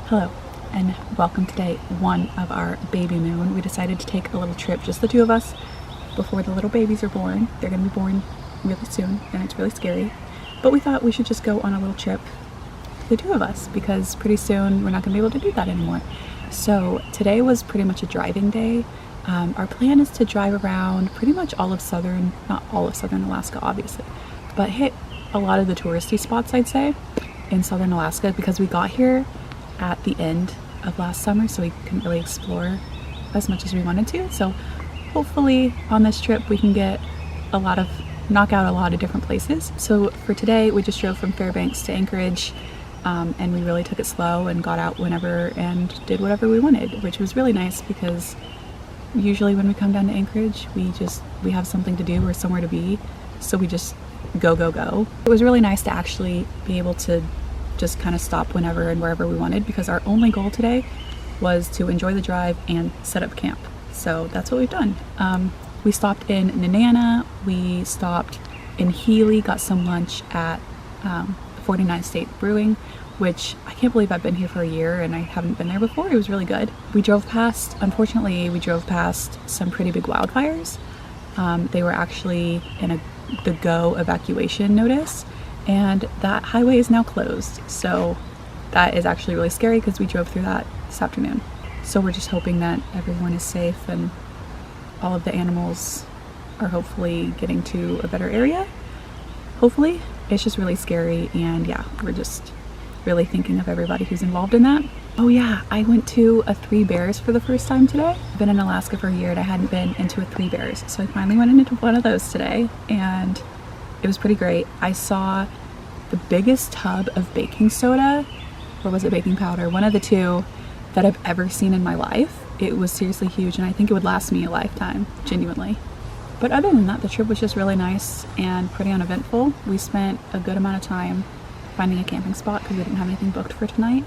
Hello and welcome to day one of our baby moon. We decided to take a little trip, just the two of us, before the little babies are born. They're gonna be born really soon and it's really scary. But we thought we should just go on a little trip, the two of us, because pretty soon we're not gonna be able to do that anymore. So today was pretty much a driving day. Our plan is to drive around pretty much all of southern, not all of southern Alaska obviously, but hit a lot of the touristy spots, I'd say, in southern Alaska, because we got here at the end of last summer, so we couldn't really explore as much as we wanted to. So hopefully on this trip we can knock out a lot of different places. So for today we just drove from Fairbanks to Anchorage, and we really took it slow and got out whenever and did whatever we wanted, which was really nice because usually when we come down to Anchorage we have something to do or somewhere to be, so we just go. It was really nice to actually be able to just kind of stop whenever and wherever we wanted, because our only goal today was to enjoy the drive and set up camp. So that's what we've done. We stopped in Nenana, we stopped in Healy, got some lunch at 49 State Brewing, which I can't believe I've been here for a year and I haven't been there before. It was really good. Unfortunately, we drove past some pretty big wildfires. They were actually in the go evacuation notice, and that highway is now closed. So that is actually really scary because we drove through that this afternoon. So we're just hoping that everyone is safe and all of the animals are hopefully getting to a better area. Hopefully. It's just really scary, and yeah, we're just really thinking of everybody who's involved in that. Oh yeah, I went to a Three Bears for the first time today. I've been in Alaska for a year and I hadn't been into a Three Bears, so I finally went into one of those today and it was pretty great. I saw the biggest tub of baking soda, or was it baking powder, one of the two, that I've ever seen in my life. It was seriously huge and I think it would last me a lifetime, genuinely. But other than that, the trip was just really nice and pretty uneventful. We spent a good amount of time finding a camping spot because we didn't have anything booked for tonight,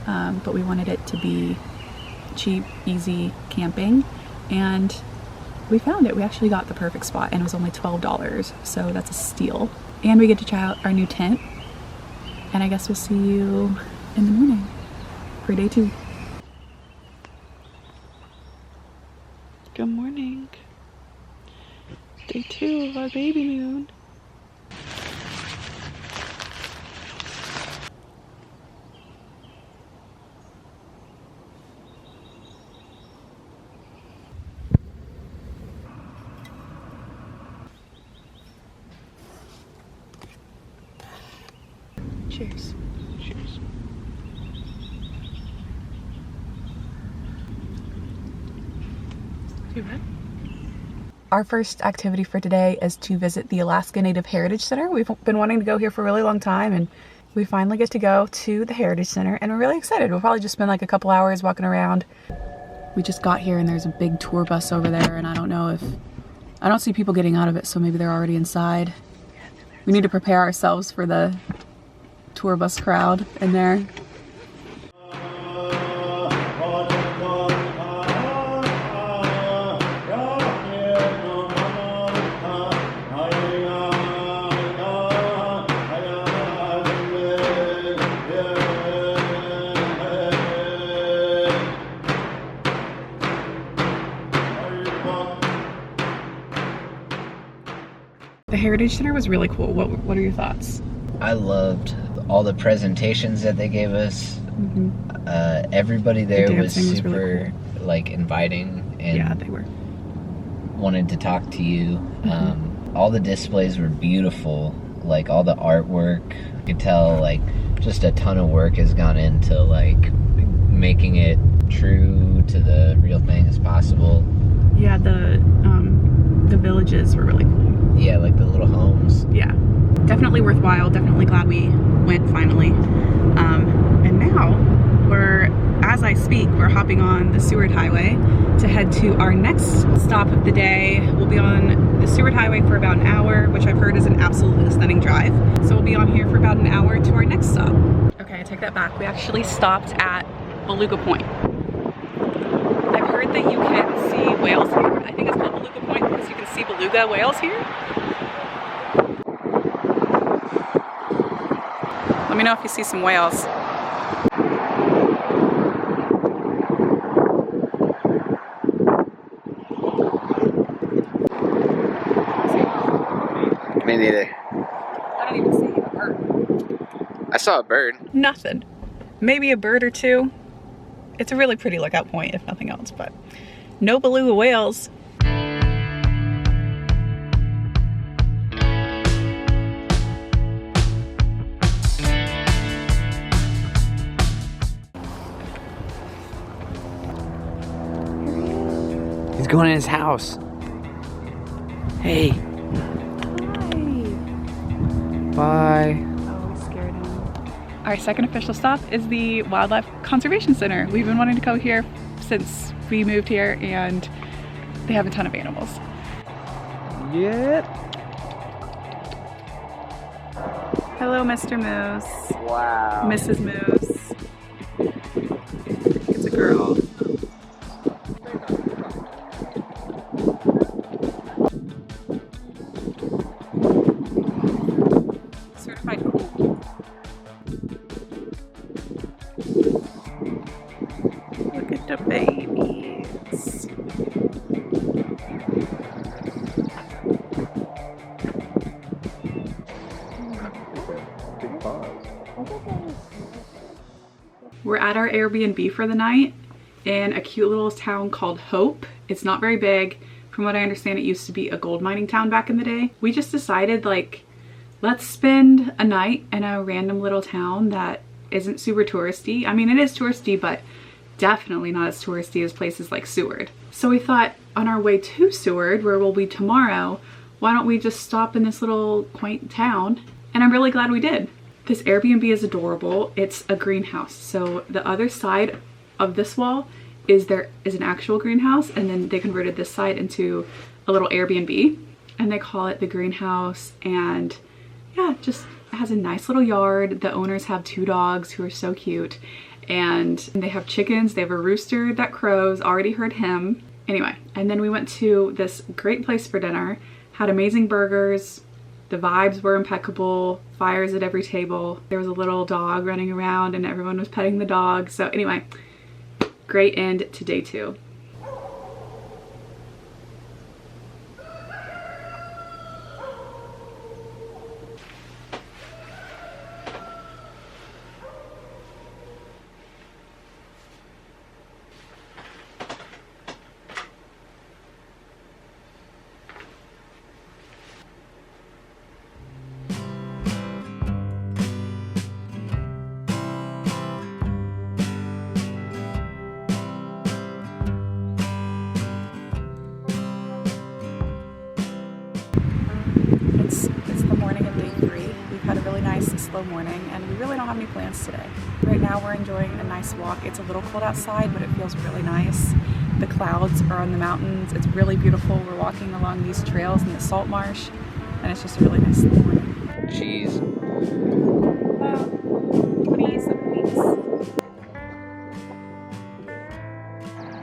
but we wanted it to be cheap, easy camping, and we found it. We actually got the perfect spot and it was only $12, so that's a steal. And we get to try out our new tent, and I guess we'll see you in the morning for day two. Good morning. Day two of our baby moon. Cheers. Cheers. You ready? Our first activity for today is to visit the Alaska Native Heritage Center. We've been wanting to go here for a really long time, and we finally get to go to the Heritage Center, and we're really excited. We'll probably just spend like a couple hours walking around. We just got here and there's a big tour bus over there, and I don't see people getting out of it, so maybe they're already inside. We need to prepare ourselves for the tour bus crowd in there. The Heritage Center was really cool. What are your thoughts? I loved all the presentations that they gave us. Everybody there was super really cool. Like inviting, and yeah, they were. Wanted to talk to you. All the displays were beautiful, like all the artwork. You could tell like just a ton of work has gone into like making it true to the real thing as possible. Yeah, the villages were really cool. Yeah, like the little homes. Yeah, definitely worthwhile. Definitely glad we went finally. And now as I speak, we're hopping on the Seward Highway to head to our next stop of the day. We'll be on the Seward Highway for about an hour, which I've heard is an absolutely stunning drive. So we'll be on here for about an hour to our next stop. Okay, I take that back. We actually stopped at Beluga Point. I've heard that you can see whales here. I think it's called Beluga Point because you can see beluga whales here. Let me know if you see some whales. Me neither. I don't even see a bird. I saw a bird. Nothing. Maybe a bird or two. It's a really pretty lookout point, if nothing else, but no beluga whales. He's going in his house. Hey. Bye. Oh, we scared him. Our second official stop is the Wildlife Conservation Center. We've been wanting to come here since we moved here, and they have a ton of animals. Yeah. Hello, Mr. Moose. Wow. Mrs. Moose. It's a girl. Certified cool. Look at the babies. We're at our Airbnb for the night in a cute little town called Hope. It's not very big. From what I understand, it used to be a gold mining town back in the day. We just decided, like, let's spend a night in a random little town that isn't super touristy. I mean, it is touristy, but definitely not as touristy as places like Seward. So we thought on our way to Seward, where we'll be tomorrow, why don't we just stop in this little quaint town? And I'm really glad we did. This Airbnb is adorable. It's a greenhouse. So the other side of this wall is an actual greenhouse, and then they converted this side into a little Airbnb, and they call it the greenhouse. And yeah, just has a nice little yard. The owners have 2 dogs who are so cute, and they have chickens. They have a rooster that crows. Already heard him. Anyway, and then we went to this great place for dinner, had amazing burgers. The vibes were impeccable, fires at every table. There was a little dog running around and everyone was petting the dog. So anyway, great end to day 2. It's the morning of day 3. We've had a really nice slow morning and we really don't have any plans today. Right now we're enjoying a nice walk. It's a little cold outside, but it feels really nice. The clouds are on the mountains. It's really beautiful. We're walking along these trails in the salt marsh, and it's just a really nice slow morning. Cheese. Please.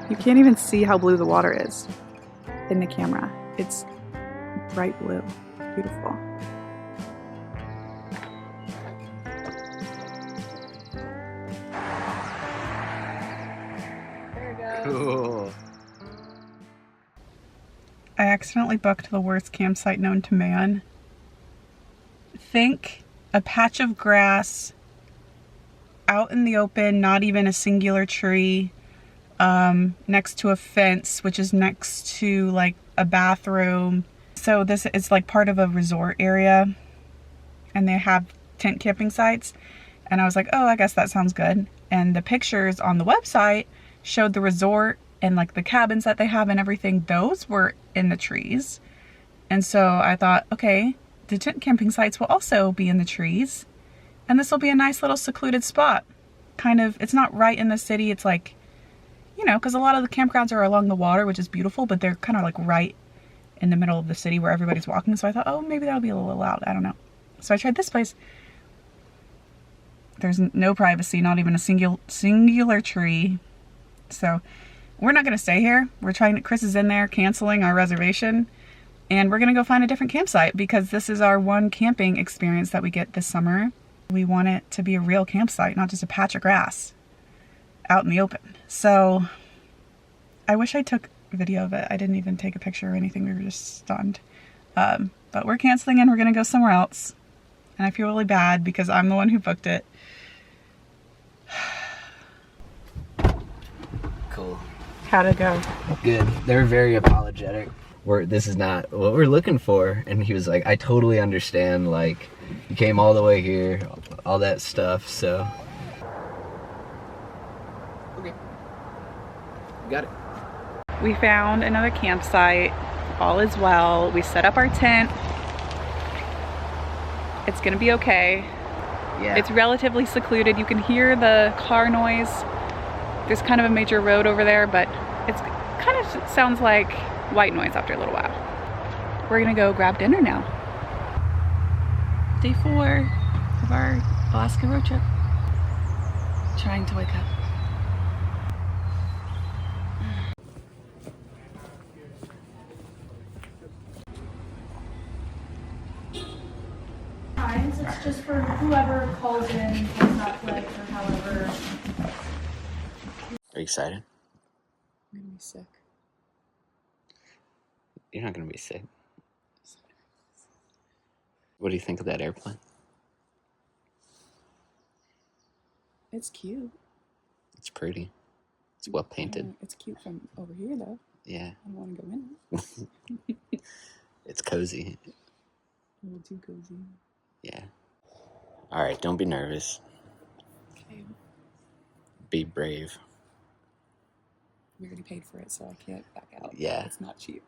You can't even see how blue the water is in the camera. It's bright blue. Beautiful. There it goes. Cool. I accidentally booked the worst campsite known to man. Think a patch of grass out in the open, not even a singular tree, next to a fence, which is next to like a bathroom. So this is like part of a resort area, and they have tent camping sites. And I was like, oh, I guess that sounds good. And the pictures on the website showed the resort and like the cabins that they have and everything. Those were in the trees. And so I thought, okay, the tent camping sites will also be in the trees. And this will be a nice little secluded spot. Kind of, it's not right in the city. It's like, you know, because a lot of the campgrounds are along the water, which is beautiful, but they're kind of like right in the middle of the city where everybody's walking. So I thought, oh, maybe that'll be a little loud. I don't know. So I tried this place. There's no privacy, not even a singular tree. So we're not going to stay here. Chris is in there canceling our reservation, and we're going to go find a different campsite because this is our one camping experience that we get this summer. We want it to be a real campsite, not just a patch of grass out in the open. So I wish I took video of it. I didn't even take a picture or anything. We were just stunned. But we're canceling and we're gonna go somewhere else. And I feel really bad because I'm the one who booked it. Cool. How'd it go? Good. They're very apologetic. This is not what we're looking for. And he was like, I totally understand. Like, you came all the way here, all that stuff. So. Okay. Got it. We found another campsite. All is well. We set up our tent. It's gonna be okay. Yeah. It's relatively secluded. You can hear the car noise. There's kind of a major road over there, but it's kind of sounds like white noise after a little while. We're gonna go grab dinner now. Day 4 of our Alaska road trip. Trying to wake up. It's just for whoever calls in, calls not flight, or however. Are you excited? I'm gonna be sick. You're not gonna be sick. What do you think of that airplane? It's cute. It's pretty. It's well painted. It's cute from over here though. Yeah. I don't want to go in it. It's cozy. A little too cozy. Yeah. All right, don't be nervous. Okay. Be brave. We already paid for it, so I can't back out. Yeah. It's not cheap.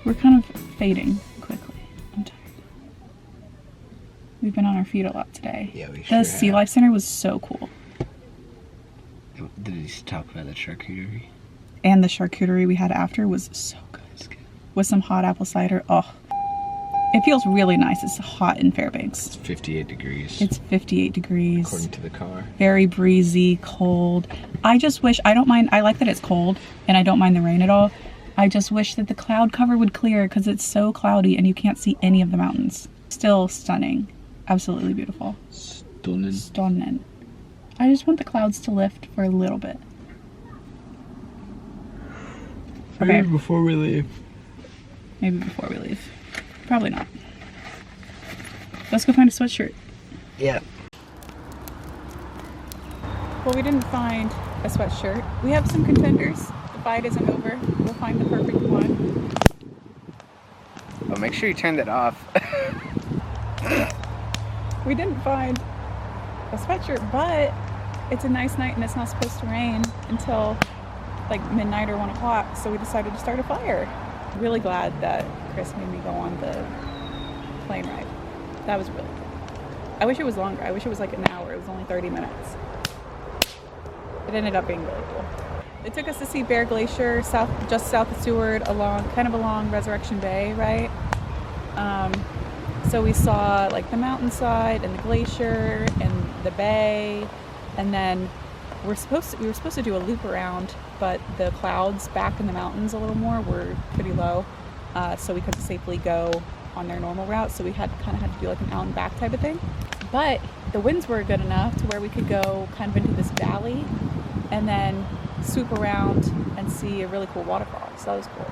We're kind of fading quickly. I'm tired. We've been on our feet a lot today. Yeah, we The sure Sea have. Life Center was so cool. Did he talk about the charcuterie? And the charcuterie we had after was so good. It's good. With some hot apple cider. Oh, it feels really nice. It's hot in Fairbanks. It's 58 degrees. It's 58 degrees. According to the car. Very breezy, cold. I just wish, I don't mind, I like that it's cold and I don't mind the rain at all. I just wish that the cloud cover would clear because it's so cloudy and you can't see any of the mountains. Still stunning. Absolutely beautiful. Stunning. Stunning. I just want the clouds to lift for a little bit. Okay. Maybe before we leave. Maybe before we leave. Probably not. Let's go find a sweatshirt. Yeah. Well, we didn't find a sweatshirt. We have some contenders. The fight isn't over. We'll find the perfect one. Oh, make sure you turn that off. We didn't find a sweatshirt, but it's a nice night and it's not supposed to rain until like midnight or 1 o'clock, so we decided to start a fire. Really glad that Chris made me go on the plane ride. That was really good. I wish it was longer. I wish it was like an hour. It was only 30 minutes. It ended up being really cool. They took us to see Bear Glacier, just south of Seward, along Resurrection Bay, right? So we saw like the mountainside and the glacier and the bay, and then we were supposed to do a loop around, but the clouds back in the mountains a little more were pretty low, so we couldn't safely go on their normal route. So we had to do like an out and back type of thing. But the winds were good enough to where we could go kind of into this valley and then swoop around and see a really cool waterfall. So that was cool.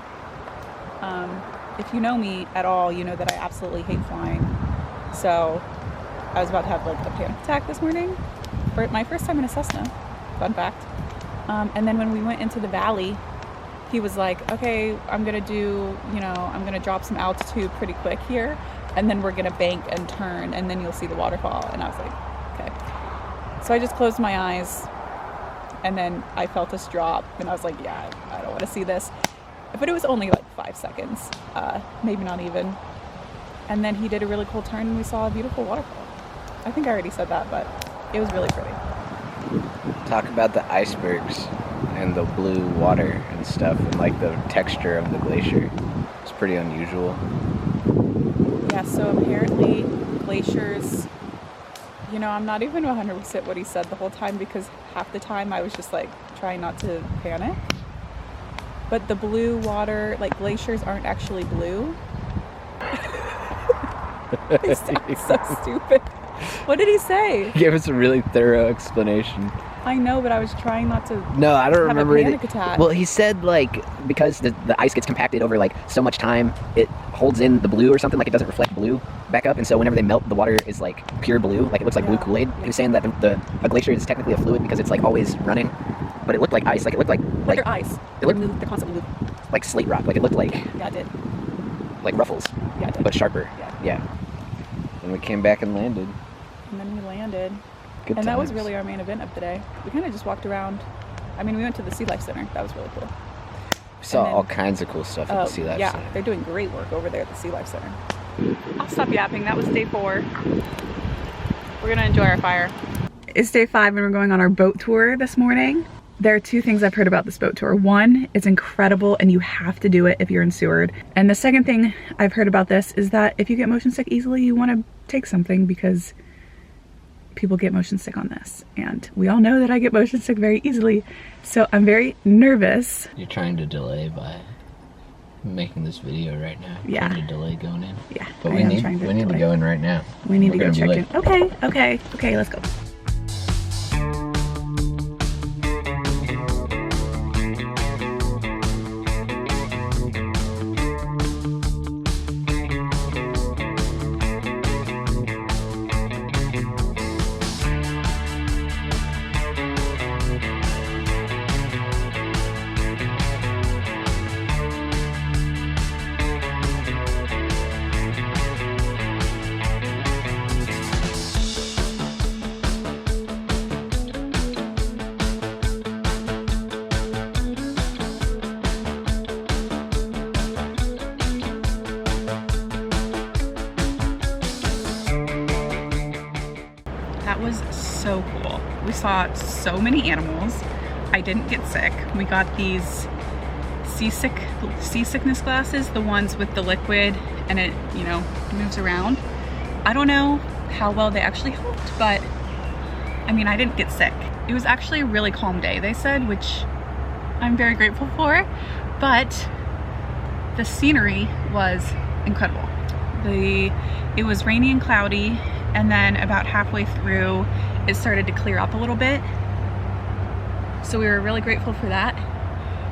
If you know me at all, you know that I absolutely hate flying. So I was about to have like a panic attack this morning for my first time in a Cessna. Fun fact. And then when we went into the valley, he was like, okay, I'm gonna drop some altitude pretty quick here, and then we're gonna bank and turn, and then you'll see the waterfall. And I was like, okay. So I just closed my eyes, and then I felt us drop, and I was like, yeah, I don't want to see this. But it was only like 5 seconds, maybe not even. And then he did a really cool turn, and we saw a beautiful waterfall. I think I already said that, but it was really pretty. Talk about the icebergs and the blue water and stuff, and like the texture of the glacier. It's pretty unusual. Yeah, so apparently glaciers, I'm not even 100% what he said the whole time, because half the time I was just like trying not to panic. But the blue water, like glaciers aren't actually blue. They sound so stupid. What did he say? He gave us a really thorough explanation. I know, but I was trying not to. No, I don't remember a panic attack. Well, he said like because the ice gets compacted over like so much time, it holds in the blue or something, like it doesn't reflect blue back up, and so whenever they melt, the water is like pure blue, like it looks like blue Kool-Aid. He was saying that a glacier is technically a fluid because it's like always running, but it looked like ice, like it looked like ice. It looked the constant loop. Like slate rock, like it looked like Yeah, it did. Like ruffles. Yeah, it did. But sharper. Yeah. And we came back and landed. And then we landed. Good and that was times. really our main event of the day. We kind of just walked around. I mean, we went to the Sea Life Center. That was really cool. We saw all kinds of cool stuff at the Sea Life Center. Yeah, they're doing great work over there at the Sea Life Center. I'll stop yapping. That was day 4. We're gonna enjoy our fire. It's day 5 and we're going on our boat tour this morning. There are 2 things I've heard about this boat tour. One, it's incredible and you have to do it if you're in Seward. And the second thing I've heard about this is that if you get motion sick easily, you want to take something, because people get motion sick on this. And we all know that I get motion sick very easily. So I'm very nervous. You're trying to delay by making this video right now. Yeah. Trying to delay going in. Yeah. But we need to go in right now. We need to go check in. Okay, let's go. That was so cool. We saw so many animals. I didn't get sick. We got these seasickness glasses, the ones with the liquid and it, moves around. I don't know how well they actually helped, but I mean, I didn't get sick. It was actually a really calm day, they said, which I'm very grateful for, but the scenery was incredible. It was rainy and cloudy, and then about halfway through it started to clear up a little bit, so we were really grateful for that.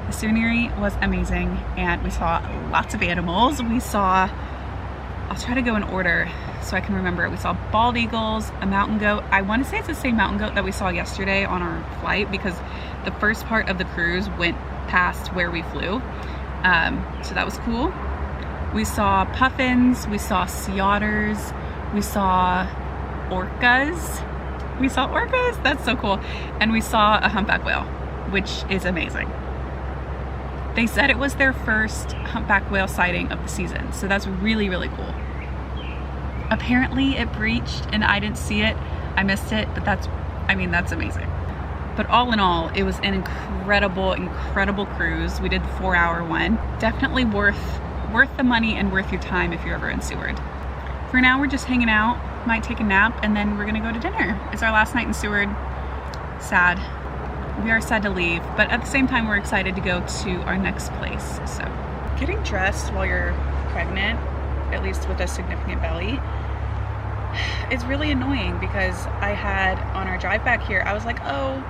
The scenery was amazing and we saw lots of animals. I'll try to go in order so I can remember. We saw bald eagles, a mountain goat. I want to say it's the same mountain goat that we saw yesterday on our flight, because the first part of the cruise went past where we flew, so that was cool. We saw puffins, we saw sea otters, we saw orcas. That's so cool. And we saw a humpback whale, which is amazing. They said it was their first humpback whale sighting of the season, so that's really, really cool. Apparently it breached and I didn't see it. I missed it, but that's amazing. But all in all, it was an incredible cruise. We did the 4-hour one. Definitely worth the money and worth your time if you're ever in Seward. For now, we're just hanging out, might take a nap, and then we're gonna go to dinner. It's our last night in Seward. Sad. We are sad to leave, but at the same time, we're excited to go to our next place. So, getting dressed while you're pregnant, at least with a significant belly, is really annoying, because I had, on our drive back here, I was like, oh,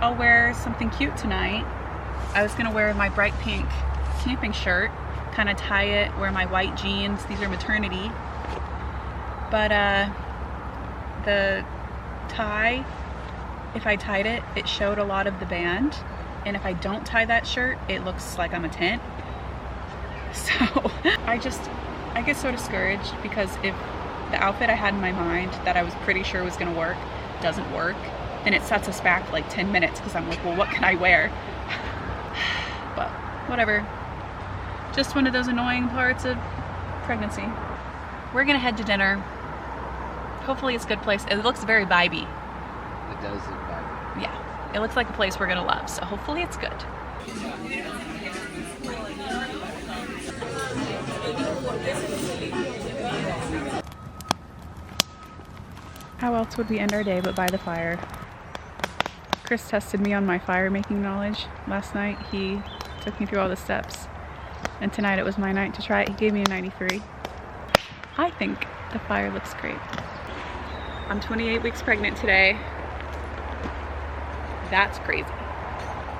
I'll wear something cute tonight. I was gonna wear my bright pink camping shirt, kind of tie it, wear my white jeans. These are maternity. But the tie, if I tied it, it showed a lot of the band. And if I don't tie that shirt, it looks like I'm a tent. So I get so discouraged because if the outfit I had in my mind that I was pretty sure was gonna work doesn't work, then it sets us back like 10 minutes because I'm like, well, what can I wear? But whatever. Just one of those annoying parts of pregnancy. We're gonna head to dinner. Hopefully it's a good place. It looks very vibey. It does look vibey. Yeah, it looks like a place we're gonna love, so hopefully it's good. How else would we end our day but by the fire? Chris tested me on my fire making knowledge last night. He took me through all the steps. And tonight it was my night to try it. He gave me a 93. I think the fire looks great. I'm 28 weeks pregnant today. That's crazy.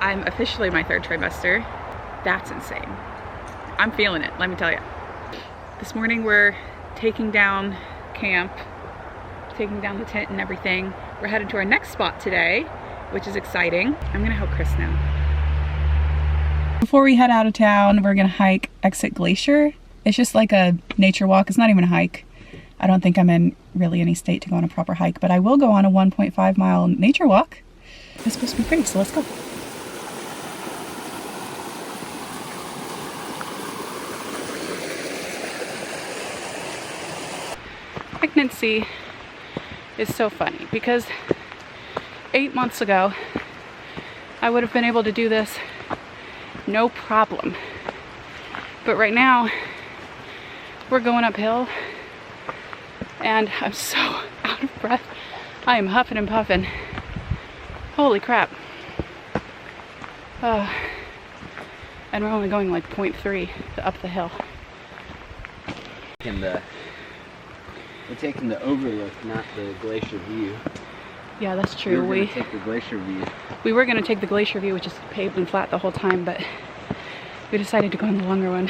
I'm officially in my 3rd trimester. That's insane. I'm feeling it, let me tell you. This morning we're taking down camp, taking down the tent and everything. We're headed to our next spot today, which is exciting. I'm gonna help Chris now. Before we head out of town, we're gonna hike exit Glacier. It's just like a nature walk. It's not even a hike. I don't think I'm in really any state to go on a proper hike, but I will go on a 1.5 mile nature walk. It's supposed to be pretty, so let's go. Pregnancy is so funny because 8 months ago, I would have been able to do this no problem. But right now, we're going uphill and I'm so out of breath. I am huffing and puffing. Holy crap. And we're only going like 0.3 up the hill. We're taking the overlook, not the glacier view. Yeah, that's true. We were gonna take the glacier view. We were gonna take the glacier view, which is paved and flat the whole time, but we decided to go on the longer one.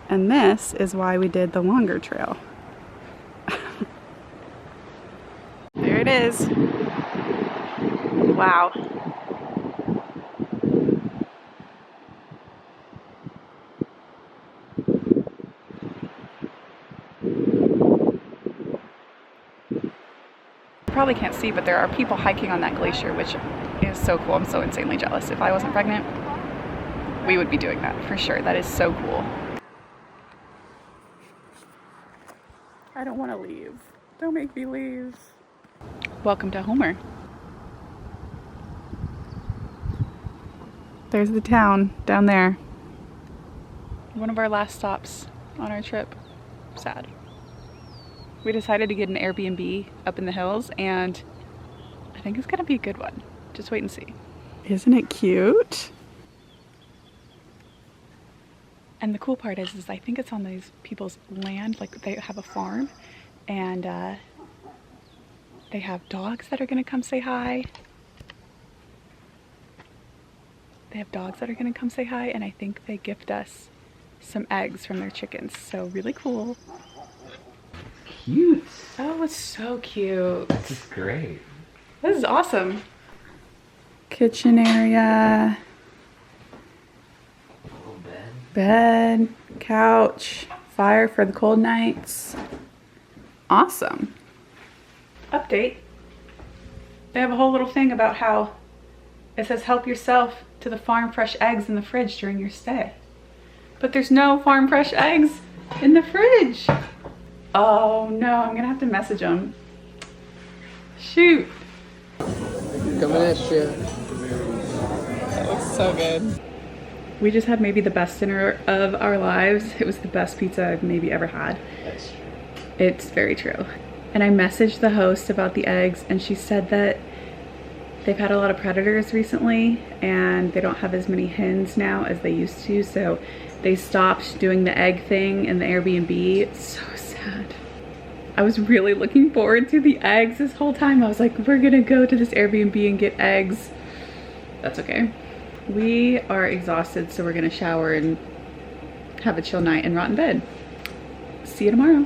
And this is why we did the longer trail. There it is. Wow. Probably can't see, but there are people hiking on that glacier, which is so cool. I'm so insanely jealous. If I wasn't pregnant, we would be doing that for sure. That is so cool. I don't want to leave. Don't make me leave. Welcome to Homer. There's the town down there. One of our last stops on our trip. Sad. We decided to get an Airbnb up in the hills, and I think it's gonna be a good one. Just wait and see. Isn't it cute? And the cool part is I think it's on these people's land, like they have a farm, and they have dogs that are gonna come say hi. They have dogs that are gonna come say hi, and I think they gift us some eggs from their chickens. So really cool. Cute. Oh, it's so cute. This is great. This is awesome. Kitchen area. A little bed. Bed, couch, fire for the cold nights. Awesome. Update. They have a whole little thing about how it says help yourself to the farm fresh eggs in the fridge during your stay. But there's no farm fresh eggs in the fridge. Oh no, I'm gonna have to message them. Shoot. Coming at you. That looks so good. We just had maybe the best dinner of our lives. It was the best pizza I've maybe ever had. That's true. It's very true. And I messaged the host about the eggs, and she said that they've had a lot of predators recently and they don't have as many hens now as they used to, so they stopped doing the egg thing in the Airbnb. It's so sad. I was really looking forward to the eggs this whole time. I was like, we're gonna go to this Airbnb and get eggs. that's okay. We are exhausted, so we're gonna shower and have a chill night and rot in bed. See you tomorrow.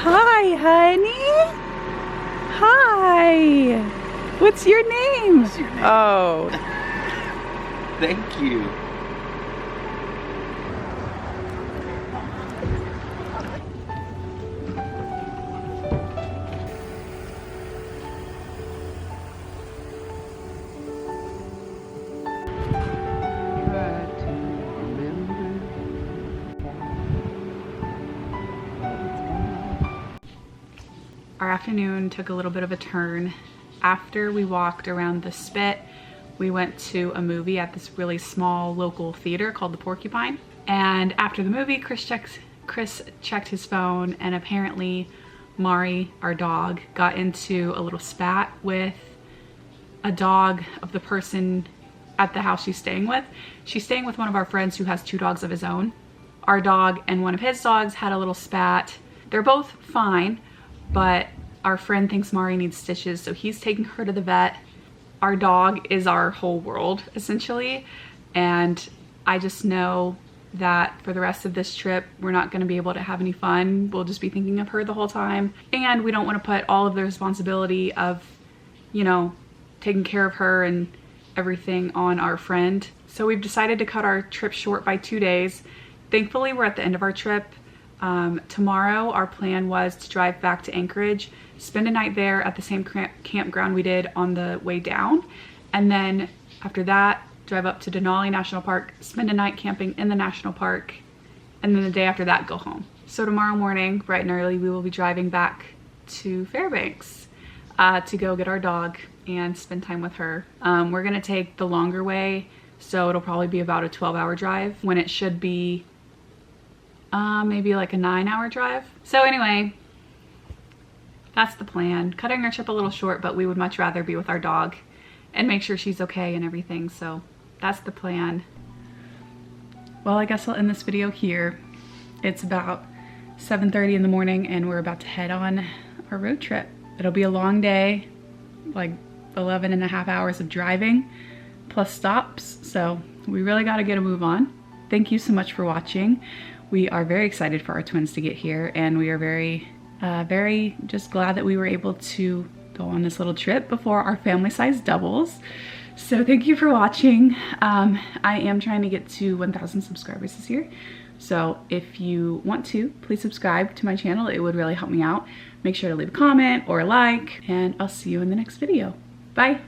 Hi, honey. Hi. What's your name? What's your name? Oh. Thank you. Our afternoon took a little bit of a turn. After we walked around the Spit, we went to a movie at this really small local theater called the Porcupine. And after the movie, Chris checked his phone, and apparently Mari, our dog, got into a little spat with a dog of the person at the house she's staying with. She's staying with one of our friends who has 2 dogs of his own. Our dog and one of his dogs had a little spat. They're both fine, but our friend thinks Mari needs stitches, so he's taking her to the vet. Our dog is our whole world, essentially, and I just know that for the rest of this trip, we're not gonna be able to have any fun. We'll just be thinking of her the whole time, and we don't wanna put all of the responsibility of, you know, taking care of her and everything on our friend. So we've decided to cut our trip short by 2 days. Thankfully, we're at the end of our trip. Tomorrow, our plan was to drive back to Anchorage, spend a night there at the same campground we did on the way down, and then after that, drive up to Denali National Park, spend a night camping in the national park, and then the day after that, go home. So tomorrow morning, bright and early, we will be driving back to Fairbanks to go get our dog and spend time with her. We're gonna take the longer way, so it'll probably be about a 12-hour drive when it should be maybe like a 9-hour drive. So anyway, that's the plan. Cutting our trip a little short, but we would much rather be with our dog and make sure she's okay and everything. So that's the plan. Well, I guess I'll end this video here. It's about 7:30 in the morning and we're about to head on our road trip. It'll be a long day, like 11.5 hours of driving plus stops. So we really got to get a move on. Thank you so much for watching. We are very excited for our twins to get here, and we are very just glad that we were able to go on this little trip before our family size doubles. So thank you for watching. I am trying to get to 1,000 subscribers this year. So if you want to, please subscribe to my channel. It would really help me out. Make sure to leave a comment or a like, and I'll see you in the next video. Bye.